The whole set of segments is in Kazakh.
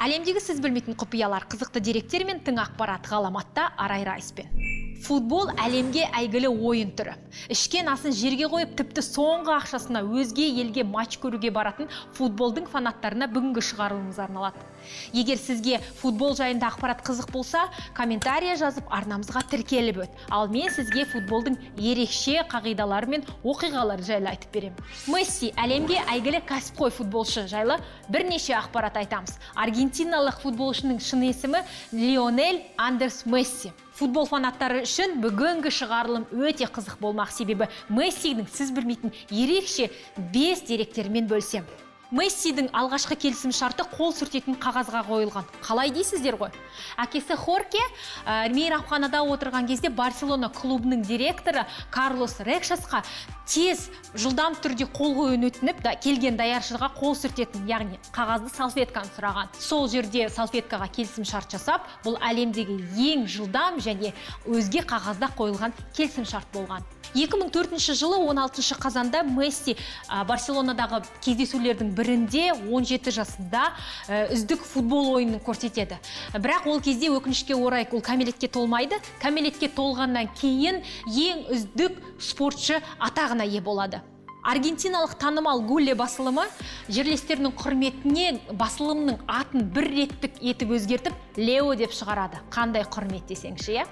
Әлемдегі сіз білмейтін құпиялар, қызықты деректер мен тың ақпарат ғаламатта Арай Райспен. Футбол әлемге әйгілі ойын түрі. Ішкен асын жерге қойып, тіпті соңғы ақшасына өзге елге матч көруге баратын футболдың фанаттарына бүгінгі шығарылымыз арналады. Егер сізге футбол жайында ақпарат қызық болса, комментария жазып арнамызға тіркеліп өт. Ал мен сізге футболдың ерекше қағидалары мен оқиғалары жайлы айтып беремін. Месси әлемге әйгілі кәсіпқой футболшы жайлы бірнеше ақпарат айтамыз. Аргентиналық футболшының шын есімі Лионель Андерс Месси. Футбол фанаттары үшін бүгінгі шығарылым өте қызық болмақ, себебі Мессидің сіз білмейтін ерекше 5 деректермен бөлсем. Мессидің алғашқы келісім шарты қол сүртетін қағазға қойылған. Қалай дейсіздер ғой? Әкесі Хорке мейрамханада отырған кезде Барселона клубының директоры Карлос Рекшасқа тез жылдам түрде қол қоюын өтініп, келген даяршыға қол сүртетін, яғни қағазды салфетканы сұраған. Сол жерде салфеткаға келісім шарт жасап, бұл әлемдегі ең жылдам және өзге қағазда қойылған келісім шарт болған. 2004 жылы 16 қазанда Месси Барселонадағы кездесулердің бірінде 17 жасында үздік футбол ойынын көрсетеді. Бірақ ол кезде өкінішке орай ол кәмелетке толмайды. Кәмелетке толғаннан кейін ең үздік спортшы атағына ие болады. Аргентиналық танымал Гулле басылымы жерлестерінің құрметіне басылымның атын бір реттік етіп өзгертіп, Лео деп шығарады. Қандай құрмет десеңші,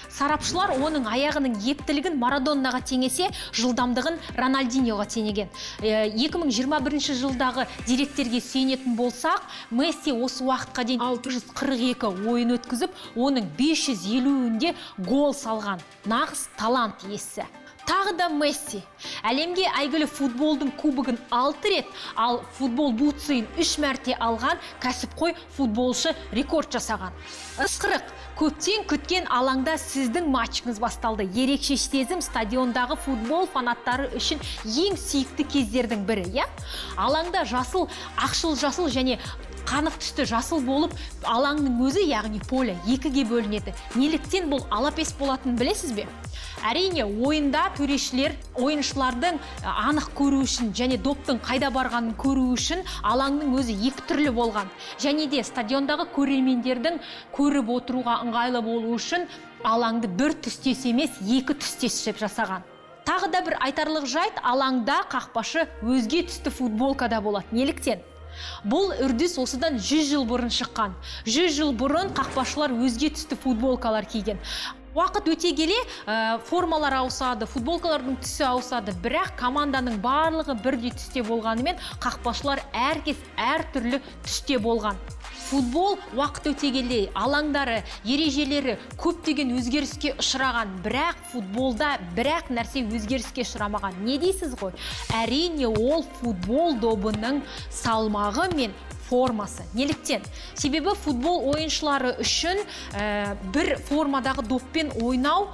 Сарапшылар оның аяғының ептілігін Марадонаға теңесе, жылдамдығын Рональдиньоға теңеген. 2021 жылдағы деректерге сүйенетін болсақ, Месси осы уақытқа дейін 642 ойын өткізіп, оның 550-інде гол салған. Нағыз талант иесі. Тағы да Месси. Әлемге әйгілі футболдың кубогын 6 рет, ал футбол бутсыйын 3 мәрте алған кәсіпқой футболшы рекорд жасаған. Ысқырық. Көптен күткен алаңда сіздің матчыңыз басталды. Ерекше сезім стадиондағы футбол фанаттары үшін ең сүйікті кездердің бірі, Алаңда жасыл, ақшыл жасыл және қанық түсті жасыл болып, алаңның өзі, яғни поле, екіге бөлінеді. Неліктен бұл алапес болатынын білесіз бе? Әрине, ойында төрешілер ойыншылардың анық көру үшін және доптың қайда барғанын көру үшін алаңның өзі екі түрлі болған. Және де стадиондағы көрермендердің көріп отыруға ыңғайлы болу үшін алаңды бір түстес емес, екі түстес жасаған. Тағы да бір айтарлық жайт, алаңда қақпашы өзге түсті футболкада болады. Неліктен? Бұл үрдіс осыдан 100 жыл бұрын шыққан. 100 жыл бұрын қақпашылар өзге түсті футболкалар киген. Уақыт өте келе формалар ауысады, футболкалардың түсі ауысады, бірақ команданың барлығы бірдей түсте болғанымен қақпашылар әркез әртүрлі түсте болған. Футбол уақыт өте келе алаңдары, ережелері көптеген өзгеріске ұшыраған, бірақ футболда бірақ нәрсе өзгеріске ұшырамаған. Не дейсіз ғой? Әрине, ол футбол добының салмағы мен формасы. Неліктен? Себебі футбол ойыншылары үшін бір формадағы доппен ойнау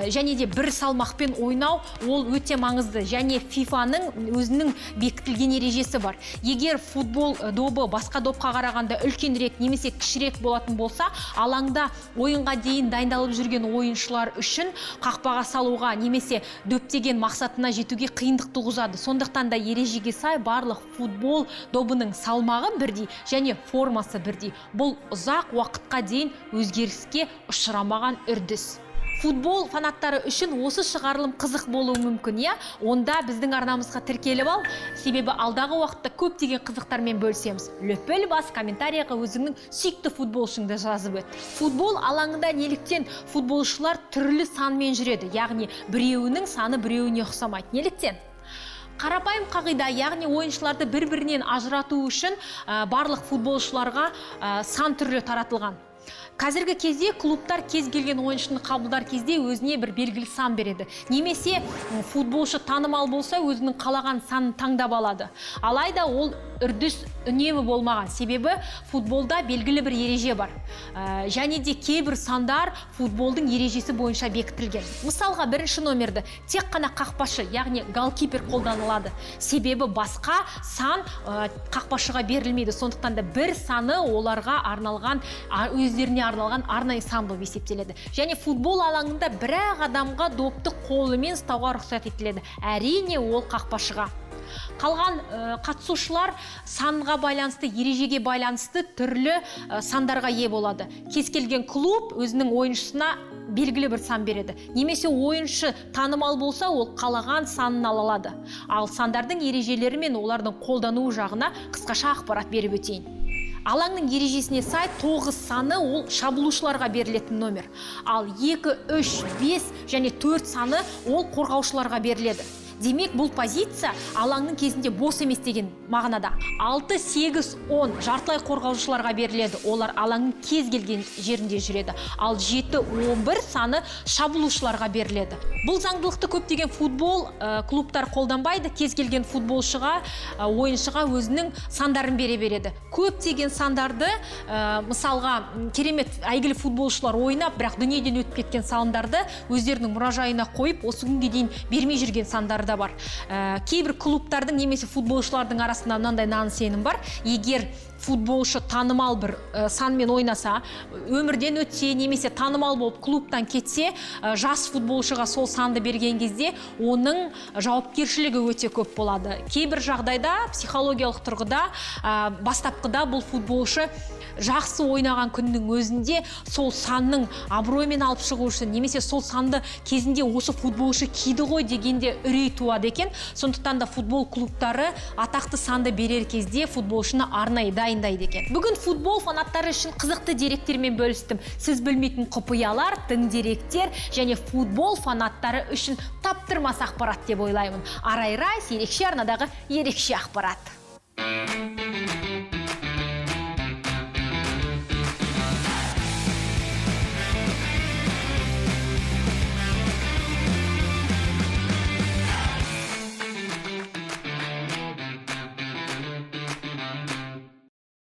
және де бір салмақпен ойнау ол өте маңызды. Және FIFA-ның өзінің бекітілген ережесі бар. Егер футбол добы басқа допқа қарағанда үлкенірек немесе кішірек болатын болса, алаңда ойынға дейін дайындалып жүрген ойыншылар үшін қақпаға салуға немесе дөптеген мақсатына жетуге қиындық туғызады. Сондықтан да ережеге сай барлық футбол добының салмағы бірдей және формасы бірдей. Бұл ұзақ уақытқа дейін өзгеріске ұшырамаған үрдіс. Футбол фанаттары үшін осы шығарылым қызық болуы мүмкін, Онда біздің арнамызға тіркеліп ал, себебі алдағы уақытта көптеген қызықтармен бөлсеміз. Löppel бас комментарияға өзіңнің сүйікті футболшыңды жазып өт. Футбол алаңында неліктен футболшылар түрлі санмен жүреді, яғни біреуінің саны біреуіне ұқсамайды. Неліктен? Қарапайым қағида, яғни ойыншыларды бір-бірінен ажырату үшін барлық футболшыларға сан түрлі таратылған. Қазіргі кезде клубтар кез келген ойыншыны қабылдар кезде өзіне бір белгілі сан береді. Немесе футболшы танымал болса, өзінің қалаған санын таңдап алады. Алайда ол үрдіс үнемі болмаған. Себебі футболда белгілі бір ереже бар. Және де кейбір сандар футболдың ережесі бойынша бекітілген. Мысалға, бірінші номерді тек қана қақпашы, яғни голкипер қолданылады. Себебі басқа сан қақпашыға берілмейді. Сондықтан да бір саны оларға арналған, өздеріне арналған арнайы сан болып есептеледі. Және футбол алаңында бір адамға допты қолымен ұстауға рұқсат етіледі. Әрине, ол қақпашыға. Қалған қатысушылар санға байланысты, ережеге байланысты түрлі сандарға ие болады. Кез келген клуб өзінің ойыншысына белгілі бір сан береді. Немесе ойыншы танымал болса, ол қалаған санын ала алады. Ал сандардың ережелері мен олардың қолдануы жағына қысқаша ақпарат беріп өтейін. Алаңның ережесіне сай 9 саны ол шабуылшыларға берілетін номер. Ал 2, 3, 5 және 4 саны ол қорғаушыларға беріледі. Демек, бұл позиция алаңның кезінде бос емес деген мағынада. 6, 8, 10 жартылай қорғаушыларға беріледі. Олар алаңның кез келген жерінде жүреді. Ал 7, 11 саны шабуылшыларға беріледі. Бұл заңдылықты көптеген футбол клубтар қолданбайды. Кез келген футболшыға, ойыншыға өзінің сандарын бере береді. Көптеген сандарды, мысалға, керемет әйгілі футболшылар ойнап, бірақ дүниеден өтіп кеткен сандарды өздерінің мұражайына қойып, осы күнге дейін бермей жүрген сандарды да бар. Кейбір клубтардың немесе футболшылардың арасында мынандай наным сенім бар. Егер футболшы танымал бір санмен ойнаса, өмірден өтсе, немесе танымал болып клубтан кетсе, жас футболшыға сол санды берген кезде оның жауапкершілігі өте көп болады. Кейбір жағдайда психологиялық тұрғыда бастапқыда бұл футболшы жақсы ойнаған күннің өзінде сол санның абыроймен алып шығу үшін, немесе сол санды кезінде осы футболшы киді ғой дегенде үрей туады екен. Сондықтан да футбол клубтары атақты санды берер кезде футболшыны арнайы дайындайды екен. Бүгін футбол фанаттары үшін қызықты деректермен бөлістім. Сіз білмейтін құпиялар, тың деректер және футбол фанаттары үшін таптырмас ақпарат деп ойлаймын. Арай Райс ерекше арнадағы ерекше ақпарат.